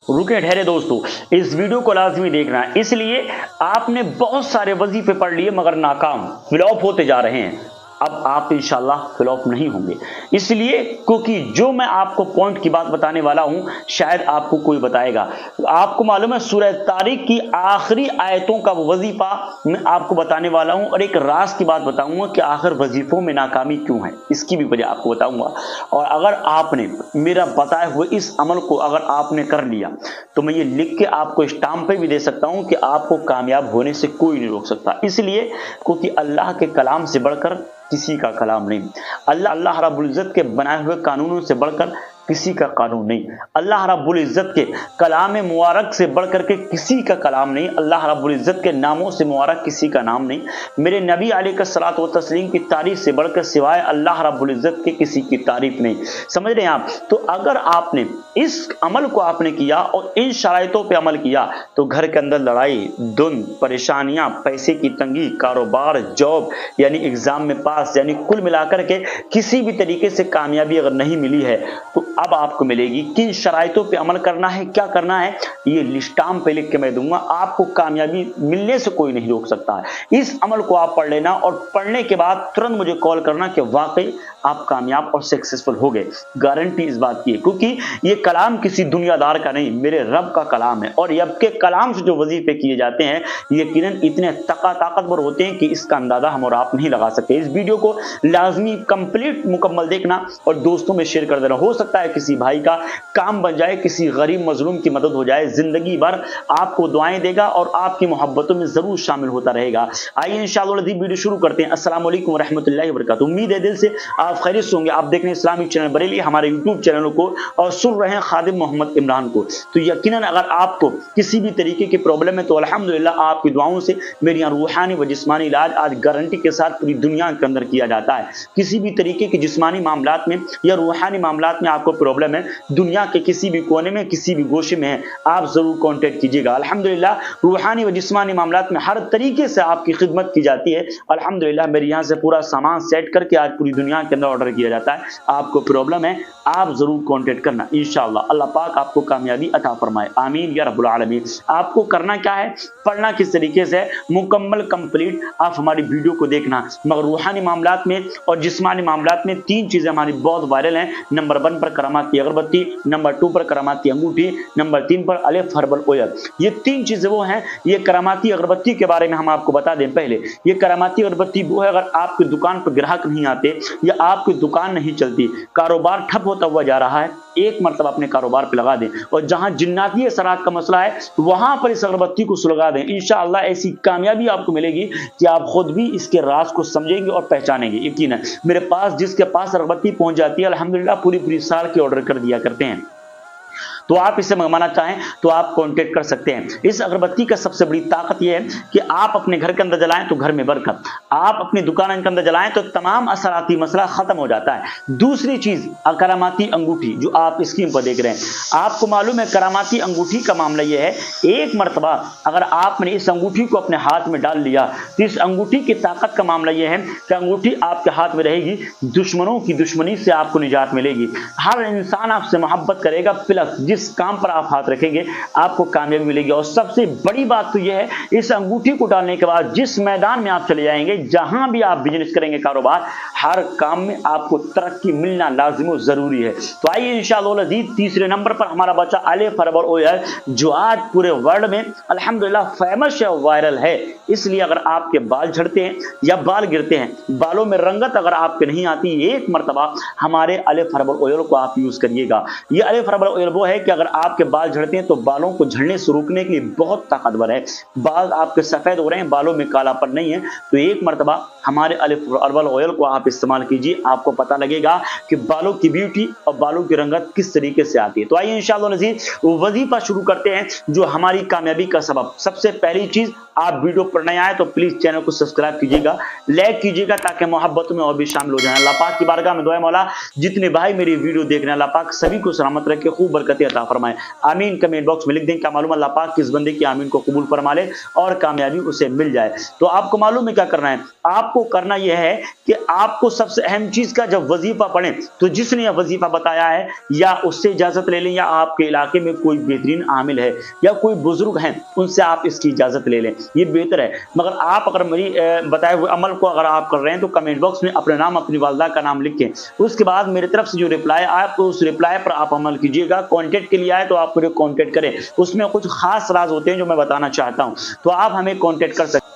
रुके ठहरे दोस्तों, इस वीडियो को लाजमी देखना है। इसलिए आपने बहुत सारे वजीफे पढ़ लिए मगर नाकाम फ्लॉप होते जा रहे हैं। अब आप इंशाल्लाह फ्लॉप नहीं होंगे, इसलिए क्योंकि जो मैं आपको पॉइंट की बात बताने वाला हूं शायद आपको कोई बताएगा। आपको मालूम है सूरह तारीख की आखिरी आयतों का वजीफा मैं आपको बताने वाला हूं और एक राज की बात बताऊंगा कि आखिर वजीफों में नाकामी क्यों है, इसकी भी वजह आपको बताऊंगा। और अगर आपने मेरा बताए हुए इस अमल को अगर आपने कर लिया तो मैं ये लिख के आपको स्टाम्प पे भी दे सकता हूं कि आपको कामयाब होने से कोई नहीं रोक सकता। इसलिए क्योंकि अल्लाह के कलाम से बढ़कर किसी का कलाम नहीं, अल्लाह रब्बुल इज्जत के बनाए हुए कानूनों से बढ़कर किसी का कानून नहीं, अल्लाह रब्बुल इज्जत के कलाम मुबारक से बढ़कर के किसी का कलाम नहीं, अल्लाह रब्बुल इज्जत के नामों से मुबारक किसी का नाम नहीं, मेरे नबी अलैहिस्सलातु व तस्लीम की तारीफ से बढ़कर सिवाय अल्लाह रब्बुल इज्जत के किसी की तारीफ नहीं। समझ रहे हैं आप? तो अगर आपने इस अमल को आपने किया और इन शराइतों पे अमल किया तो घर के अंदर लड़ाई, धुन, परेशानियां, पैसे की तंगी, कारोबार, जॉब यानी एग्जाम में पास, यानी कुल मिलाकर के किसी भी तरीके से कामयाबी अगर नहीं मिली है तो अब आपको मिलेगी। किन शराइतों पे अमल करना है, क्या करना है, ये लिस्टाम पे लिख के मैं दूंगा। आपको कामयाबी मिलने से कोई नहीं रोक सकता है। इस अमल को आप पढ़ लेना और पढ़ने के बाद तुरंत मुझे कॉल करना कि वाकई आप कामयाब और सक्सेसफुल हो गए। गारंटी इस बात की है क्योंकि ये कलाम किसी दुनियादार का नहीं, मेरे रब का कलाम है। और रब के कलाम से जो वजीफे किए जाते हैं यकीनन इतने ताकतवर होते हैं कि इसका अंदाजा हम और आप नहीं लगा सकते। इस वीडियो को लाजमी कंप्लीट मुकम्मल देखना और दोस्तों में शेयर कर देना। हो सकता है किसी भाई का काम बन जाए, किसी गरीब मजलूम की मदद हो जाए। जिंदगी भर आपको दुआएं देगा और आपकी मोहब्बतों में जरूर शामिल होता रहेगा। आइए इंशाअल्लाह वीडियो शुरू करते हैं। अस्सलाम वालेकुम रहमतुल्लाहि व बरकातुहू। उम्मीद है दिल से आप खैरियत से होंगे। आप देख रहे हैं इस्लामिक चैनल बरेली, हमारे यूट्यूब चैनल को, और सुन रहे हैं खादिम मोहम्मद इमरान को। तो यकीनन अगर आपको किसी भी तरीके की प्रॉब्लम है तो अल्हम्दुलिल्लाह आपकी दुआओं से मेरे यहाँ रूहानी व जिस्मानी इलाज आज गारंटी के साथ पूरी दुनिया के अंदर किया जाता है। किसी भी तरीके के जिस्मानी मामलात में या रूहानी मामलात में आपको प्रॉब्लम है, दुनिया के किसी भी कोने में, किसी भी गोशे में है, आप जरूर कांटेक्ट कीजिएगा। अल्हम्दुलिल्लाह रूहानी व जिस्मानी मामलात में हर तरीके से आपकी खिदमत की जाती है। अल्हम्दुलिल्लाह मेरे यहाँ से पूरा सामान सेट करके आज पूरी दुनिया के अंदर ऑर्डर किया जाता है। आपको प्रॉब्लम है आप जरूर कांटेक्ट करना, इंशाअल्लाह अल्लाह पाक आपको कामयाबी अता फरमाए, आमीन या रब्बुल आलमीन। आपको करना क्या है, पढ़ना किस तरीके से मुकम्मल कंप्लीट आप हमारी वीडियो को देखना। मगर रूहानी मामलात में और जिस्मानी मामलात में तीन चीजें हमारी बहुत वायरल हैं। नंबर 1 पर करामात की अगरबत्ती, नंबर 2 पर करामाती अंगूठी, नंबर 3 पर अलिफ हर्बल ऑयल। ये तीन चीजें वो हैं। ये करामाती अगरबत्ती के बारे में हम आपको बता दें पहले, ये करामाती अगरबत्ती वो है अगर आपकी दुकान पर ग्राहक नहीं आते या आपकी दुकान नहीं चलती, कारोबार ठप होता हुआ जा रहा है, एक मरतबा अपने कारोबार पे लगा दें और जहां जिन्नाती असरात का मसला है वहां पर इस अगरबत्ती को सुलगा दें। इंशाअल्लाह ऐसी कामयाबी आपको मिलेगी कि आप खुद भी इसके राज को समझेंगे और पहचानेंगे। यकीन है मेरे पास जिसके पास अगरबत्ती पहुंच जाती है अल्हम्दुलिल्लाह पूरी साल की ऑर्डर कर दिया करते हैं। तो आप इसे मंगवाना चाहें तो आप कांटेक्ट कर सकते हैं। इस अगरबत्ती का सबसे बड़ी ताकत यह है कि आप अपने घर के अंदर जलाएं तो घर में बरकत, आप अपनी दुकान के अंदर जलाएं तो तमाम असराती मसला खत्म हो जाता है। दूसरी चीज करामाती अंगूठी जो आप स्क्रीन पर देख रहे हैं, आपको मालूम है करामाती अंगूठी का मामला यह है, एक मरतबा अगर आपने इस अंगूठी को अपने हाथ में डाल लिया तो इस अंगूठी की ताकत का मामला यह है कि अंगूठी आपके हाथ में रहेगी, दुश्मनों की दुश्मनी से आपको निजात मिलेगी, हर इंसान आपसे मोहब्बत करेगा, प्लस जिस काम पर आप हाथ रखेंगे आपको कामयाबी मिलेगी। और सबसे बड़ी बात तो यह है, इस अंगूठी को डालने के बाद जिस मैदान में आप चले जाएंगे, जहां भी आप बिजनेस करेंगे, कारोबार, हर काम में आपको तरक्की मिलना लाजिम और जरूरी है। तो आइए इंशाअल्लाह अज़ीज़ तीसरे नंबर पर हमारा बच्चा अलिफ हर्बल ऑयल जो आज पूरे वर्ल्ड में अल्हम्दुलिल्लाह फेमस है, वायरल है। इसलिए अगर आपके बाल झड़ते हैं या बाल गिरते हैं, बालों में रंगत अगर आपके नहीं आती, एक मरतबा हमारे अलिफ हर्बल ऑयल को आप यूज करिएगा। ये अलिफ हर्बल ऑयल वो है कि अगर आपके बाल झड़ते हैं तो बालों को झड़ने से रोकने के लिए बहुत ताकतवर है। बाल आपके सफेद हो रहे हैं, बालों में कालापन नहीं है, तो एक मरतबा हमारे अलिफ हर्बल ऑयल को आप इस्तेमाल कीजिए, आपको पता लगेगा कि बालों की ब्यूटी और बालों की रंगत किस तरीके से आती है। तो आइए इंशाअल्लाह अज़ीज़ वजीफा शुरू करते हैं जो हमारी कामयाबी का सबब। सबसे पहली चीज आप वीडियो पर नए आए तो प्लीज चैनल को सब्सक्राइब कीजिएगा, लाइक कीजिएगा, ताकि मोहब्बत में और भी शामिल हो जाए। अल्लाह पाक की बारगाह में दुआ है मौला जितने भाई मेरी वीडियो देख रहे हैं अल्लाह पाक सभी को सलामत रखे, खूब बरकतें अता फरमाए। आमीन कमेंट बॉक्स में लिख दें, क्या मालूम अल्लाह पाक किस बंदे की आमीन को कबूल फरमा ले और कामयाबी उसे मिल जाए। तो आपको मालूम है क्या करना है, आपको करना यह है कि आपको सबसे अहम चीज का जब वजीफा पढ़ें तो जिसने यह वजीफा बताया है या उससे इजाजत ले लें, या आपके इलाके में कोई बेहतरीन आमिल है या कोई बुजुर्ग हैं उनसे आप इसकी इजाजत ले लें, ये बेहतर है। मगर आप अगर मेरी बताए हुए अमल को अगर आप कर रहे हैं तो कमेंट बॉक्स में अपने नाम अपनी वालदा का नाम लिखें, उसके बाद मेरी तरफ से जो रिप्लाई आए तो उस रिप्लाई पर आप अमल कीजिएगा। कॉन्टेक्ट के लिए आए तो आप मुझे कॉन्टेक्ट करें, उसमें कुछ खास राज होते हैं जो मैं बताना चाहता हूं, तो आप हमें कॉन्टेक्ट कर सकते,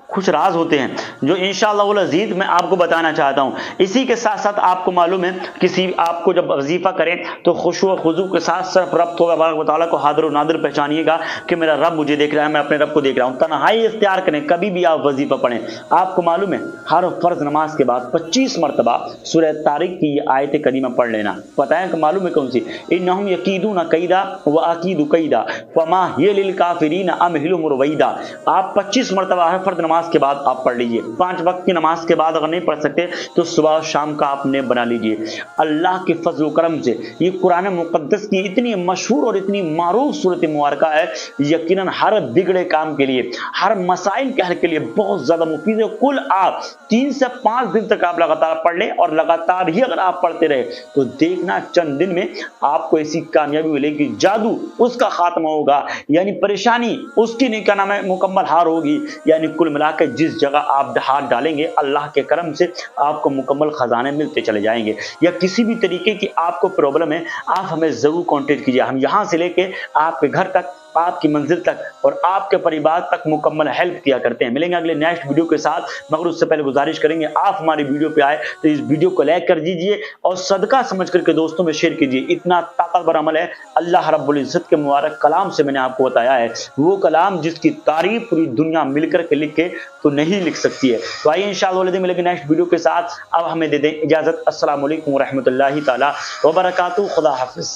कुछ राज होते हैं जो इंशाअल्लाह वल अज़ीज़ मैं आपको बताना चाहता हूं। इसी के साथ साथ आपको मालूम है किसी आपको जब वजीफा करें तो खुशू व खुजू के साथ सिर्फ रब तबारक व तआला को हादिर व नादिर पहचानिएगा कि मेरा रब मुझे देख रहा है, मैं अपने रब को देख रहा हूं। तन्हाई इख्तियार करें, कभी भी आप वजीफा पढ़ें। आपको मालूम है हर फर्ज नमाज के बाद 25 मरतबा सूरह तारिक की ये आयत करीमा पढ़ लेना। पता है कि मालूम है कौन सी, इन्नहुम यकीदून कैदा व अकीदु कैदा फमा हिय लिल काफिरीन अमहिलुहुम रुवैदा। आप 25 मरतबा हर फर्ज नमाज के बाद आप पढ़ लीजिए। 5 वक्त की नमाज के बाद अगर नहीं पढ़ सकते तो सुबह शाम का आपने बना लीजिए। अल्लाह के फजल करम से ये कुरान मुकद्दस की इतनी मशहूर और इतनी मारूफ सूरत मुबारका है, यकीनन हर बिगड़े काम के लिए, हर मसाइल के हल के लिए बहुत ज्यादा मुफीद है। कुल आप 3 से 5 दिन तक आप लगातार पढ़ लें और लगातार ही अगर आप पढ़ते रहे तो देखना चंद दिन में आपको ऐसी कामयाबी मिलेगी, जादू उसका खात्मा होगा, यानी परेशानी उसकी नहीं क्या नाम है मुकम्मल हार होगी। यानी कुल मिलाकर जिस जगह आप हाथ डालेंगे अल्लाह के करम से आपको मुकम्मल खजाने मिलते चले जाएंगे। या किसी भी तरीके की आपको प्रॉब्लम है आप हमें जरूर कांटेक्ट कीजिए, हम यहां से लेके आपके घर तक, आपकी मंजिल तक और आपके परिवार तक मुकम्मल हेल्प किया करते हैं। मिलेंगे अगले नेक्स्ट वीडियो के साथ, मगर उससे पहले गुजारिश करेंगे आप हमारी वीडियो पे आए तो इस वीडियो को लाइक कर दीजिए और सदका समझ करके दोस्तों में शेयर कीजिए। इतना ताकतवर अमल है, अल्लाह रब्बुल इज्जत के मुबारक कलाम से मैंने आपको बताया है, वो कलाम जिसकी तारीफ पूरी दुनिया मिलकर के लिख के तो नहीं लिख सकती है। तो आइए इंशाअल्लाह मिलेंगे नेक्स्ट वीडियो के साथ। अब हमें दे दें इजाजत। अस्सलाम वालेकुम व रहमतुल्लाहि ताला व बरकातहू। खुदा हाफिज।